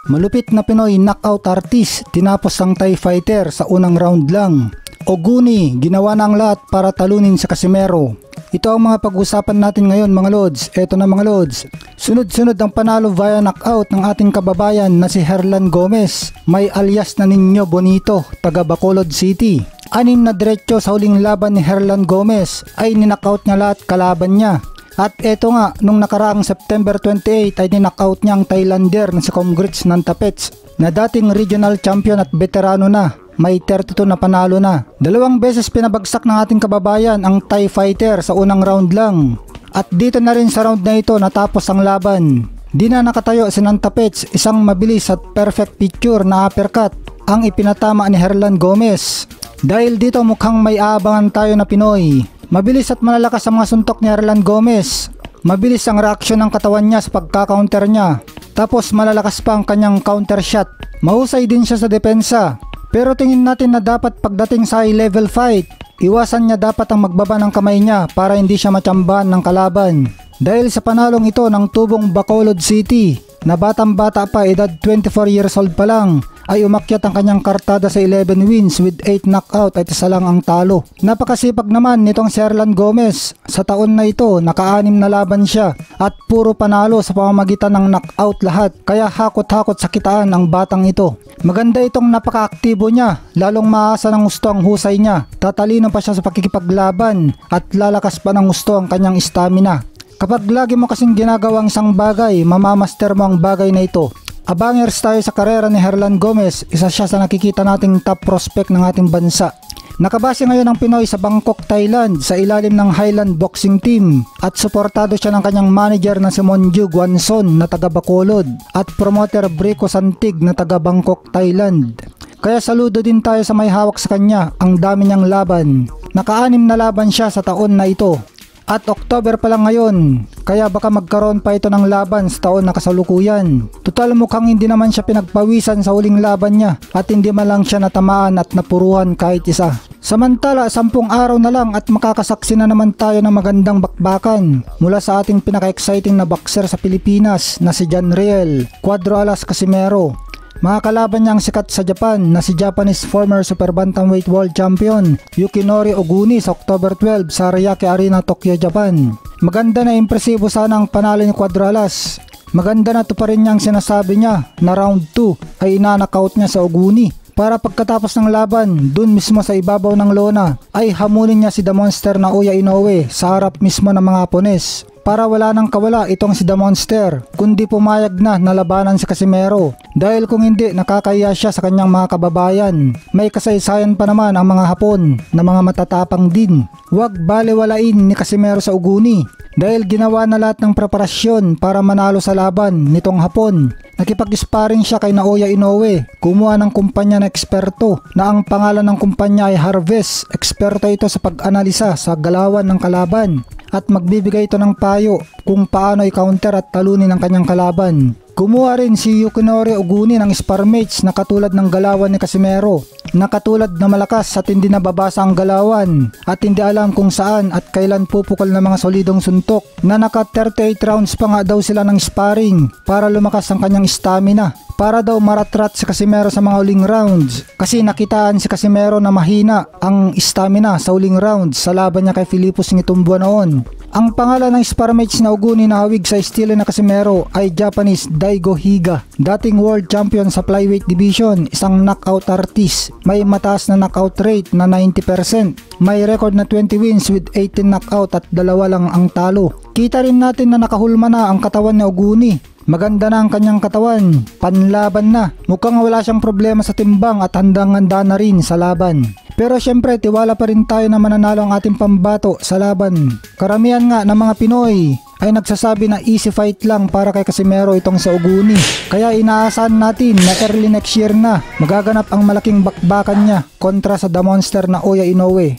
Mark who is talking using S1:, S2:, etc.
S1: Malupit na Pinoy knockout artist, tinapos ang Thai fighter sa unang round lang. Oguni, ginawa na ang lahat para talunin si Casimero. Ito ang mga pag-usapan natin ngayon mga lods. Eto na mga lods. Sunod-sunod ang panalo via knockout ng ating kababayan na si Herlan Gomez, may alias na Niño Bonito, taga Bacolod City. 6 na diretso sa huling laban ni Herlan Gomez ay ninockout niya lahat kalaban niya. At eto nga, nung nakaraang September 28 ay ninockout niya ang Thailander na si Comgrits Nantapets na dating regional champion at veterano na. May 32 na panalo na. 2 beses pinabagsak ng ating kababayan ang Thai fighter sa unang round lang. At dito na rin sa round na ito natapos ang laban. Di na nakatayo si Nantapets, isang mabilis at perfect picture na uppercut ang ipinatama ni Herlan Gomez. Dahil dito mukhang may aabangan tayo na Pinoy. Mabilis at malalakas ang mga suntok ni Herlan Gomez. Mabilis ang reaksyon ng katawan niya sa pagka-counter niya. Tapos malalakas pa ang kanyang counter shot. Mahusay din siya sa depensa. Pero tingin natin na dapat pagdating sa high level fight, iwasan niya dapat ang magbaba ng kamay niya para hindi siya matsambahan ng kalaban. Dahil sa panalong ito ng tubong Bacolod City, na batang-bata pa, edad 24 years old pa lang, ay umakyat ang kanyang kartada sa 11 wins with 8 knockout at 1 lang ang talo. Napakasipag naman nitong si Herlan Gomez. Sa taon na ito, naka-6 na laban siya at puro panalo sa pamamagitan ng knockout lahat. Kaya hakot-hakot sa kitaan ang batang ito. Maganda itong napaka-aktibo niya, lalong maasa ng gusto ang husay niya. Tatalino pa siya sa pakikipaglaban at lalakas pa ng gusto ang kanyang stamina. Kapag lagi mo kasing ginagawang isang bagay, mamamaster mo ang bagay na ito. Abangers tayo sa karera ni Herlan Gomez, isa siya sa nakikita nating top prospect ng ating bansa. Nakabase ngayon ang Pinoy sa Bangkok, Thailand sa ilalim ng Highland Boxing Team at suportado siya ng kanyang manager na si Monju Guanson na taga Bacolod at promoter Brico Santig na taga Bangkok, Thailand. Kaya saludo din tayo sa may hawak sa kanya, ang dami niyang laban. Naka-6 na laban siya sa taon na ito. At October pa lang ngayon, kaya baka magkaroon pa ito ng laban sa taon na kasalukuyan. Total mukhang hindi naman siya pinagpawisan sa huling laban niya at hindi man lang siya natamaan at napuruhan kahit isa. Samantala, 10 araw na lang at makakasaksi na naman tayo ng magandang bakbakan mula sa ating pinaka-exciting na boxer sa Pilipinas na si John Riel Cuadro Alas Casimero. Makakalaban niya ang sikat sa Japan na si Japanese former super bantamweight world champion Yukinori Oguni sa October 12 sa Ariake Arena, Tokyo, Japan. Maganda na impresibo sana ang panalo ni Cuadro Alas. Maganda na to pa rin niyang sinasabi niya na round 2 ay inanakaut niya sa Oguni. Para pagkatapos ng laban, dun mismo sa ibabaw ng lona ay hamunin niya si The Monster na Oya Inoue sa harap mismo ng mga Hapones. Para wala nang kawala itong si The Monster, kundi pumayag na labanan si Casimero. Dahil kung hindi, nakakahiya siya sa kanyang mga kababayan. May kasaysayan pa naman ang mga Hapon na mga matatapang din. Huwag balewalain ni Casimero sa Oguni. Dahil ginawa na lahat ng preparasyon para manalo sa laban nitong Hapon. Nakipag-sparring siya kay Naoya Inoue. Kumuha ng kumpanya na eksperto na ang pangalan ng kumpanya ay Harvest. Eksperto ito sa pag-analisa sa galawan ng kalaban at magbibigay ito ng payo kung paano i-counter at talunin ang kanyang kalaban. Kumuha rin si Yukinori Oguni ng sparmates na katulad ng galawan ni Casimero, na katulad na malakas at hindi nababasa ang galawan at hindi alam kung saan at kailan pupukol ng mga solidong suntok, na naka 38 rounds pa nga daw sila ng sparring para lumakas ang kanyang stamina, para daw maratrat si Casimero sa mga huling rounds kasi nakitaan si Casimero na mahina ang stamina sa huling rounds sa laban niya kay Philippus Ngitumbo noon. Ang pangalan ng sparmates na Oguni na hawig sa estilo na Casimero ay Japanese Daigo Higa, dating world champion sa flyweight division, isang knockout artist. May mataas na knockout rate na 90%. May record na 20 wins with 18 knockout at 2 lang ang talo. Kita rin natin na nakahulma na ang katawan ni Oguni. Maganda na ang kanyang katawan, panlaban na. Mukhang wala siyang problema sa timbang at handang-handa na rin sa laban. Pero syempre, tiwala pa rin tayo na mananalo ang ating pambato sa laban. Karamihan nga ng mga Pinoy ay nagsasabi na easy fight lang para kay Casimero itong sa Oguni. Kaya inaasahan natin na early next year na magaganap ang malaking bakbakan niya kontra sa The Monster na Oya Inoue.